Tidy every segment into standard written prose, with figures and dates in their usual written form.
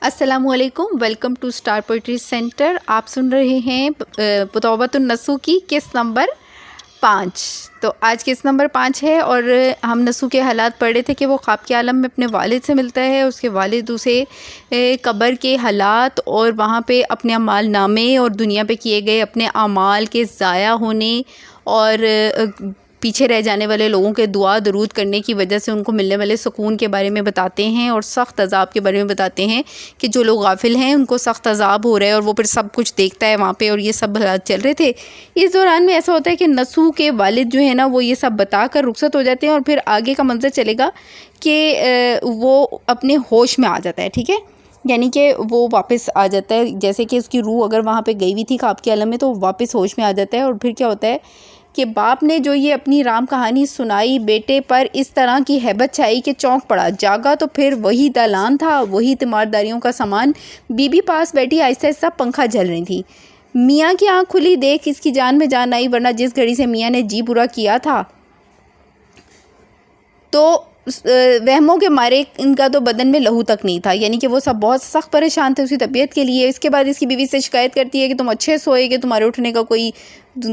السلام علیکم، welcome to Star Poetry Centre. آپ سن رہے ہیں توبۃ النصوح کی قسط نمبر 5۔ تو آج قسط نمبر 5 ہے اور ہم نصوح کے حالات پڑھ رہے تھے کہ وہ خواب کے عالم میں اپنے والد سے ملتا ہے، اس کے والد اسے قبر کے حالات اور وہاں پہ اپنے اعمال نامے اور دنیا پہ کیے گئے اپنے اعمال کے ضائع ہونے اور پیچھے رہ جانے والے لوگوں کے دعا درود کرنے کی وجہ سے ان کو ملنے والے سکون کے بارے میں بتاتے ہیں اور سخت عذاب کے بارے میں بتاتے ہیں کہ جو لوگ غافل ہیں ان کو سخت عذاب ہو رہا ہے اور وہ پھر سب کچھ دیکھتا ہے وہاں پہ، اور یہ سب حالات چل رہے تھے۔ اس دوران میں ایسا ہوتا ہے کہ نصوح کے والد جو ہے نا وہ یہ سب بتا کر رخصت ہو جاتے ہیں اور پھر آگے کا منظر چلے گا کہ وہ اپنے ہوش میں آ جاتا ہے، ٹھیک ہے، یعنی کہ وہ واپس آ جاتا ہے، جیسے کہ اس کی روح اگر وہاں پہ گئی ہوئی تھی خواب کے عالم میں تو واپس ہوش میں آ جاتا ہے۔ اور پھر کیا ہوتا ہے کہ باپ نے جو یہ اپنی رام کہانی سنائی بیٹے پر اس طرح کی ہیبت چھائی کہ چونک پڑا، جاگا تو پھر وہی دالان تھا، وہی تیمارداریوں کا سامان، بی بی پاس بیٹھی آہستہ آہستہ پنکھا جل رہی تھی۔ میاں کی آنکھ کھلی، دیکھ اس کی جان میں جان آئی، ورنہ جس گھڑی سے میاں نے جی پورا کیا تھا تو وہموں کے مارے ان کا تو بدن میں لہو تک نہیں تھا، یعنی کہ وہ سب بہت سخت پریشان تھے اس کی طبیعت کے لیے۔ اس کے بعد اس کی بیوی سے شکایت کرتی ہے کہ تم اچھے سوئے، کہ تمہارے اٹھنے کا کوئی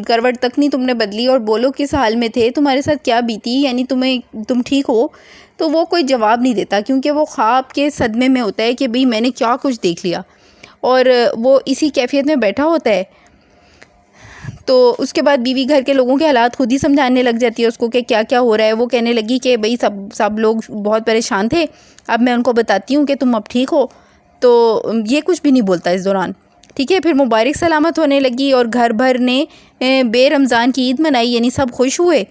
کروٹ تک نہیں تم نے بدلی، اور بولو کس حال میں تھے، تمہارے ساتھ کیا بیتی، یعنی تم ٹھیک ہو؟ تو وہ کوئی جواب نہیں دیتا کیونکہ وہ خواب کے صدمے میں ہوتا ہے کہ بھئی میں نے کیا کچھ دیکھ لیا، اور وہ اسی کیفیت میں بیٹھا ہوتا ہے۔ تو اس کے بعد بیوی گھر کے لوگوں کے حالات خود ہی سمجھانے لگ جاتی ہے اس کو کہ کیا کیا ہو رہا ہے۔ وہ کہنے لگی کہ بھئی سب لوگ بہت پریشان تھے، اب میں ان کو بتاتی ہوں کہ تم اب ٹھیک ہو۔ تو یہ کچھ بھی نہیں بولتا اس دوران، ٹھیک ہے۔ پھر مبارک سلامت ہونے لگی اور گھر بھر نے بے رمضان کی عید منائی، یعنی سب خوش ہوئے،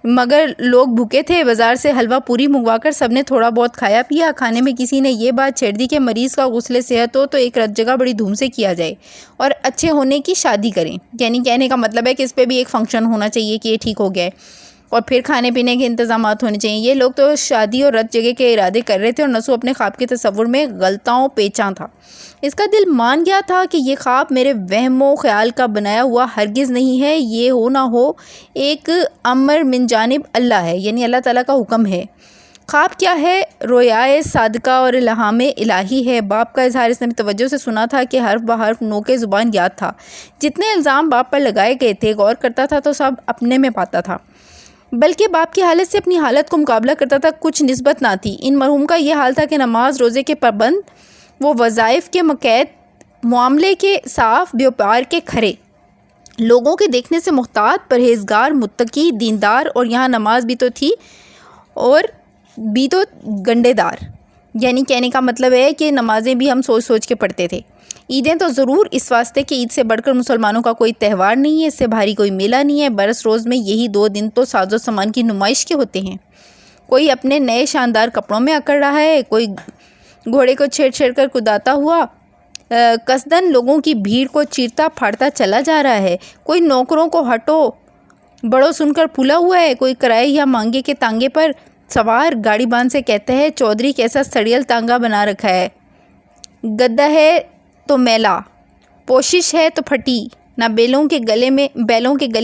مگر لوگ بھوکے تھے۔ بازار سے حلوہ پوری منگوا کر سب نے تھوڑا بہت کھایا پیا۔ کھانے میں کسی نے یہ بات چھیڑ دی کہ مریض کا غسل صحت ہو تو ایک رات جگہ بڑی دھوم سے کیا جائے اور اچھے ہونے کی شادی کریں، یعنی کہنے کا مطلب ہے کہ اس پہ بھی ایک فنکشن ہونا چاہیے کہ یہ ٹھیک ہو گیا ہے اور پھر کھانے پینے کے انتظامات ہونے چاہیے۔ یہ لوگ تو شادی اور رت جگہ کے ارادے کر رہے تھے اور نصوح اپنے خواب کے تصور میں غلطاؤں پیچاں تھا۔ اس کا دل مان گیا تھا کہ یہ خواب میرے وہم و خیال کا بنایا ہوا ہرگز نہیں ہے، یہ ہو نہ ہو ایک امر من جانب اللہ ہے، یعنی اللہ تعالیٰ کا حکم ہے۔ خواب کیا ہے؟ رویائے صادقہ اور الہام الہی ہے۔ باپ کا اظہار اس نے توجہ سے سنا تھا کہ حرف بحرف نوکے زبان یاد تھا۔ جتنے الزام باپ پر لگائے گئے تھے غور کرتا تھا تو سب اپنے میں پاتا تھا، بلکہ باپ کی حالت سے اپنی حالت کو مقابلہ کرتا تھا، کچھ نسبت نہ تھی۔ ان مرحوم کا یہ حال تھا کہ نماز روزے کے پابند، وہ وظائف کے مقید، معاملے کے صاف، بیوپار کے کھرے، لوگوں کے دیکھنے سے محتاط، پرہیزگار، متقی، دیندار، اور یہاں نماز بھی تو تھی اور بھی تو گنڈے دار، یعنی کہنے کا مطلب ہے کہ نمازیں بھی ہم سوچ سوچ کے پڑھتے تھے۔ عیدیں تو ضرور، اس واسطے کہ عید سے بڑھ کر مسلمانوں کا کوئی تہوار نہیں ہے، اس سے بھاری کوئی میلہ نہیں ہے۔ برس روز میں یہی 2 دن تو ساز و سامان کی نمائش کے ہوتے ہیں۔ کوئی اپنے نئے شاندار کپڑوں میں اکڑ رہا ہے، کوئی گھوڑے کو چھیڑ چھیڑ کر کداتا ہوا قصدن لوگوں کی بھیڑ کو چیرتا پھاڑتا چلا جا رہا ہے، کوئی نوکروں کو ہٹو بڑو سن کر پھولا ہوا ہے، کوئی کرائے یا مانگے کے تانگے پر سوار گاڑی بان سے کہتا ہے چودھری کیسا سڑیل تانگا بنا رکھا ہے، گدا ہے تو میلا، پوشش ہے تو پھٹی، نہ بیلوں کے گلے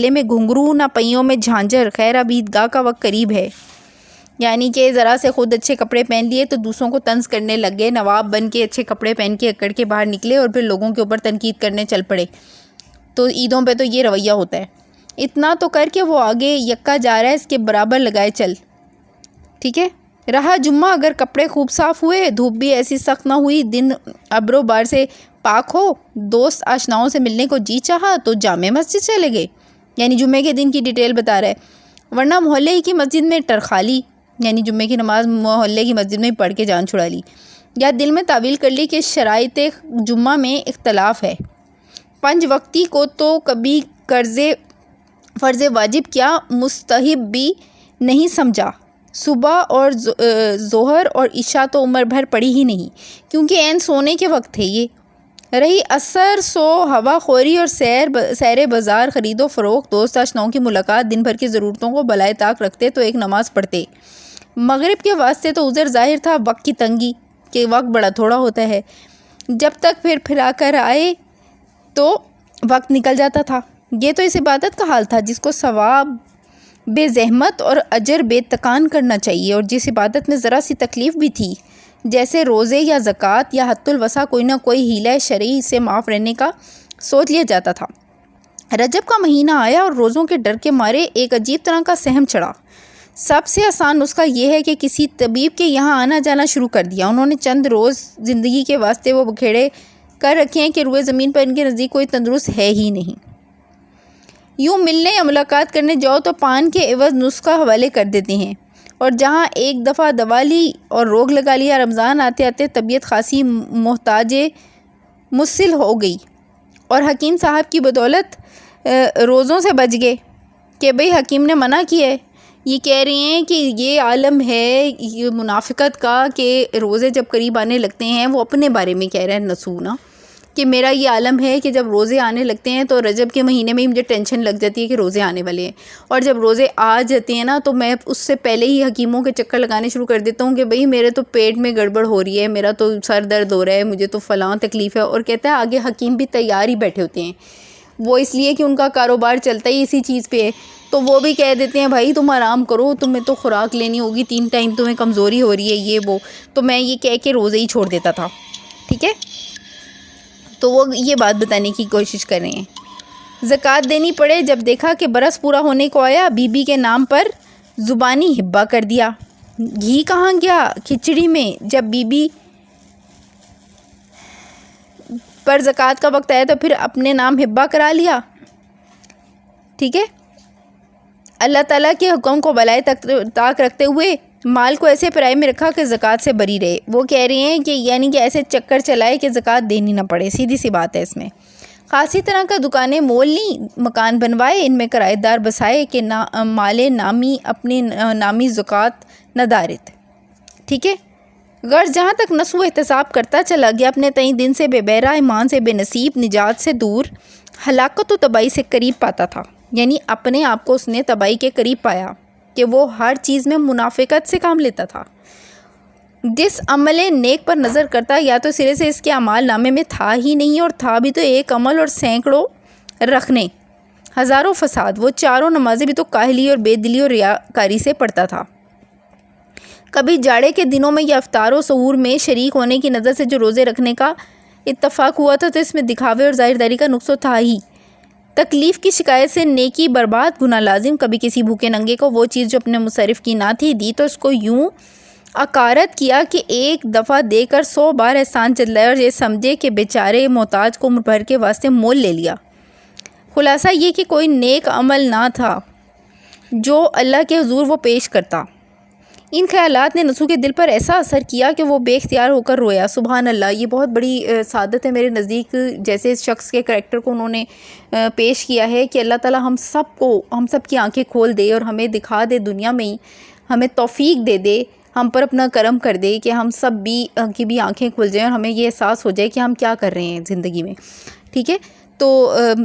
میں گھنگرو، نہ پہیوں میں جھانجھر، خیر اب عیدگاہ کا وقت قریب ہے۔ یعنی کہ ذرا سے خود اچھے کپڑے پہن لیے تو دوسروں کو طنز کرنے لگ گئے، نواب بن کے اچھے کپڑے پہن کے اکڑ کے باہر نکلے اور پھر لوگوں کے اوپر تنقید کرنے چل پڑے۔ تو عیدوں پہ تو یہ رویہ ہوتا ہے۔ اتنا تو کر کے وہ آگے یکا جا رہا ہے، اس کے برابر لگائے چل، ٹھیک ہے۔ رہا جمعہ، اگر کپڑے خوب صاف ہوئے، دھوپ بھی ایسی سخت نہ ہوئی، دن ابر و بار سے پاک ہو، دوست آشناؤں سے ملنے کو جی چاہا تو جامع مسجد چلے گئے، یعنی جمعے کے دن کی ڈیٹیل بتا رہا ہے، ورنہ محلے ہی کی مسجد میں ٹرخالی، یعنی جمعے کی نماز محلے کی مسجد میں پڑھ کے جان چھڑا لی، یا دل میں تعویل کر لی کہ شرائط جمعہ میں اختلاف ہے، 5 وقتی کو تو کبھی فرض واجب کیا مستحب بھی نہیں سمجھا، صبح اور ظہر اور عشاء تو عمر بھر پڑھی ہی نہیں، کیونکہ عین سونے کے وقت تھے یہ۔ رہی اثر سو ہوا خوری اور سیر بازار، خرید و فروخت، دوست آشناؤں کی ملاقات، دن بھر کی ضرورتوں کو بالائے طاق رکھتے تو ایک نماز پڑھتے۔ مغرب کے واسطے تو عذر ظاہر تھا، وقت کی تنگی، کہ وقت بڑا تھوڑا ہوتا ہے، جب تک پھر کر آئے تو وقت نکل جاتا تھا۔ یہ تو اس عبادت کا حال تھا جس کو ثواب بے زحمت اور اجر بے تکان کرنا چاہیے، اور جس عبادت میں ذرا سی تکلیف بھی تھی جیسے روزے یا زکوٰۃ یا حد الوسع کوئی نہ کوئی حیلہ شرعی سے معاف رہنے کا سوچ لیا جاتا تھا۔ رجب کا مہینہ آیا اور روزوں کے ڈر کے مارے ایک عجیب طرح کا سہم چڑھا۔ سب سے آسان نسخہ یہ ہے کہ کسی طبیب کے یہاں آنا جانا شروع کر دیا۔ انہوں نے چند روز زندگی کے واسطے وہ بکھیڑے کر رکھے ہیں کہ روئے زمین پر ان کے نزدیک کوئی تندرست ہے ہی نہیں۔ یوں ملنے یا ملاقات کرنے جاؤ تو پان کے عوض نسخہ حوالے کر دیتے ہیں، اور جہاں ایک دفعہ دوا لی اور روگ لگا لیا، رمضان آتے آتے طبیعت خاصی محتاج مسل ہو گئی، اور حکیم صاحب کی بدولت روزوں سے بچ گئے کہ بھئی حکیم نے منع کیا ہے۔ یہ کہہ رہے ہیں کہ یہ عالم ہے یہ منافقت کا کہ روزے جب قریب آنے لگتے ہیں، وہ اپنے بارے میں کہہ رہے ہیں نسونا، کہ میرا یہ عالم ہے کہ جب روزے آنے لگتے ہیں تو رجب کے مہینے میں ہی مجھے ٹینشن لگ جاتی ہے کہ روزے آنے والے ہیں، اور جب روزے آ جاتے ہیں نا تو میں اس سے پہلے ہی حکیموں کے چکر لگانے شروع کر دیتا ہوں کہ بھئی میرے تو پیٹ میں گڑبڑ ہو رہی ہے، میرا تو سر درد ہو رہا ہے، مجھے تو فلاں تکلیف ہے، اور کہتا ہے آگے حکیم بھی تیار ہی بیٹھے ہوتے ہیں، وہ اس لیے کہ ان کا کاروبار چلتا ہی اسی چیز پہ ہے، تو وہ بھی کہہ دیتے ہیں بھائی تم آرام کرو، تمہیں تو خوراک لینی ہوگی، 3 ٹائم تمہیں کمزوری ہو رہی ہے، یہ وہ، تو میں یہ کہہ کے روزے ہی چھوڑ دیتا تھا، ٹھیک ہے۔ تو وہ یہ بات بتانے کی کوشش کر رہے ہیں۔ زکوٰۃ دینی پڑے، جب دیکھا کہ برس پورا ہونے کو آیا، بی بی کے نام پر زبانی ہبہ کر دیا۔ گھی کہاں گیا کھچڑی میں، جب بی بی پر زکوٰۃ کا وقت آیا تو پھر اپنے نام ہبہ کرا لیا، ٹھیک ہے۔ اللہ تعالیٰ کے حکم کو بالائے طاق رکھتے ہوئے مال کو ایسے پرائے میں رکھا کہ زکوٰۃ سے بری رہے۔ وہ کہہ رہے ہیں کہ یعنی کہ ایسے چکر چلائے کہ زکوٰۃ دینی نہ پڑے، سیدھی سی بات ہے اس میں۔ خاصی طرح کا دکانیں مول لیں، مکان بنوائے، ان میں کرایہ دار بسائے کہ مال نامی اپنی نامی زکوٰۃ نہ دارت، ٹھیک ہے۔ غرض جہاں تک نسو احتساب کرتا چلا گیا، اپنے تئیں دن سے بے بہرہ، ایمان سے بے نصیب، نجات سے دور، ہلاکت و تباہی سے قریب پاتا تھا۔ یعنی اپنے آپ کو اس نے تباہی کے قریب پایا کہ وہ ہر چیز میں منافقت سے کام لیتا تھا۔ جس عمل نیک پر نظر کرتا یا تو سرے سے اس کے اعمال نامے میں تھا ہی نہیں، اور تھا بھی تو ایک عمل اور سینکڑوں رکھنے، ہزاروں فساد۔ وہ 4 نمازیں بھی تو کاہلی اور بے دلی اور ریاکاری سے پڑھتا تھا۔ کبھی جاڑے کے دنوں میں یا افطار و سحور میں شریک ہونے کی نظر سے جو روزے رکھنے کا اتفاق ہوا تھا تو اس میں دکھاوے اور ظاہر داری کا نقص تھا ہی۔ تکلیف کی شکایت سے نیکی برباد، گناہ لازم۔ کبھی کسی بھوکے ننگے کو وہ چیز جو اپنے مصرف کی نہ تھی دی تو اس کو یوں عقارت کیا کہ ایک دفعہ دے کر 100 بار احسان جتلائے، اور یہ سمجھے کہ بیچارے محتاج کو بھر کے واسطے مول لے لیا۔ خلاصہ یہ کہ کوئی نیک عمل نہ تھا جو اللہ کے حضور وہ پیش کرتا۔ ان خیالات نے نسو کے دل پر ایسا اثر کیا کہ وہ بے اختیار ہو کر رویا۔ سبحان اللہ، یہ بہت بڑی سعادت ہے میرے نزدیک، جیسے اس شخص کے کریکٹر کو انہوں نے پیش کیا ہے کہ اللہ تعالیٰ ہم سب کی آنکھیں کھول دے اور ہمیں دکھا دے دنیا میں ہی، ہمیں توفیق دے دے، ہم پر اپنا کرم کر دے کہ ہم سب کی بھی آنکھیں کھل جائیں اور ہمیں یہ احساس ہو جائے کہ ہم کیا کر رہے ہیں زندگی میں، ٹھیک ہے۔ تو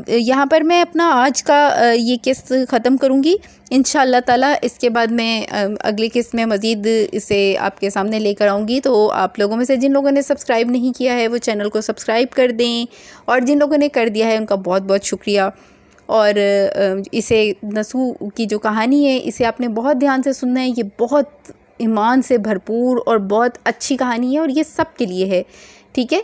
یہاں پر میں اپنا آج کا یہ قسط ختم کروں گی انشاءاللہ تعالیٰ۔ اس کے بعد میں اگلی قسط میں مزید اسے آپ کے سامنے لے کر آؤں گی۔ تو آپ لوگوں میں سے جن لوگوں نے سبسکرائب نہیں کیا ہے وہ چینل کو سبسکرائب کر دیں، اور جن لوگوں نے کر دیا ہے ان کا بہت بہت شکریہ۔ اور اسے نسو کی جو کہانی ہے اسے آپ نے بہت دھیان سے سننا ہے، یہ بہت ایمان سے بھرپور اور بہت اچھی کہانی ہے، اور یہ سب کے لیے ہے، ٹھیک ہے۔